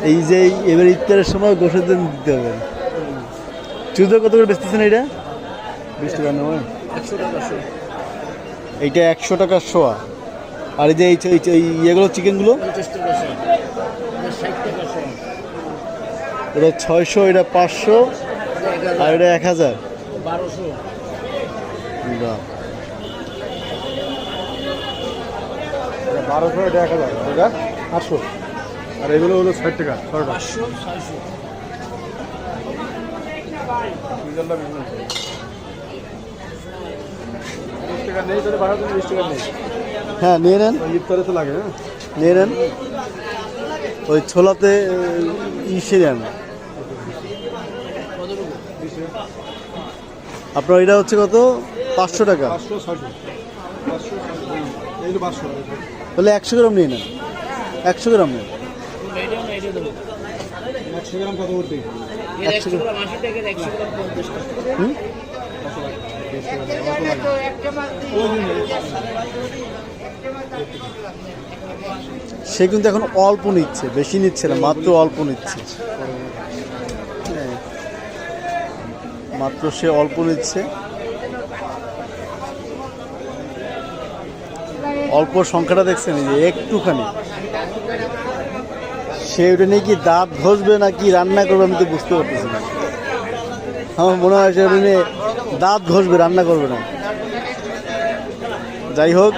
এই যে এবার ইফতারের সময় গোসের দিন দিতে হবে। চুজো কত করে বেচতেছেন এটা? 20 টাকা নেওয়া। 100 টাকা শো। এইটা 100 টাকা শোয়া। আর এই যে এই ইয়েগুলো চিকেনগুলো 50 টাকা শো। এটা 60 টাকা শো। এটা 600, এটা 500, আর এটা 1000। 1200। বাহ, 1200, এটা 1000, এটা 800, আর এগুলো হলো 60 টাকা 6 টাকা। 500, 600। সুইজারল্যান্ড বিজনেস 20 টাকা নেই, তাহলে ভাড়া তুমি 20 টাকা নেই। হ্যাঁ নিয়ে নেন, ইফতারে তো লাগে। হ্যাঁ, নিয়ে নেন। ওই ছোলাতে ইসে নেন কতটুকু? আপনার। এটা হচ্ছে কত? 500 টাকা। 500, 600, 500, 600, এইগুলো 500। তাহলে 100 গ্রাম নিয়ে নেন, 100 গ্রাম নেন। এইটাও না, এটা দেবো। 100 গ্রাম কত করতে? এর 100 গ্রাম 80 টাকা, 100 গ্রাম 50 টাকা। হুম, সে কিন্তু এখন অল্প নিচ্ছে, বেশি নিচ্ছে না, মাত্র অল্প নিচ্ছে। হ্যাঁ, মাত্র সে অল্প নিচ্ছে, অল্প সংখ্যাটা দেখছেন, এই যে একটুখানি। সে ওটা নিয়ে কি দাঁত ঘষবে না কি রান্না করবে আমি তো বুঝতে পারতেছি না। আমার মনে হয় সে ওটা নিয়ে দাঁত ঘষবে, রান্না করবে না। যাই হোক,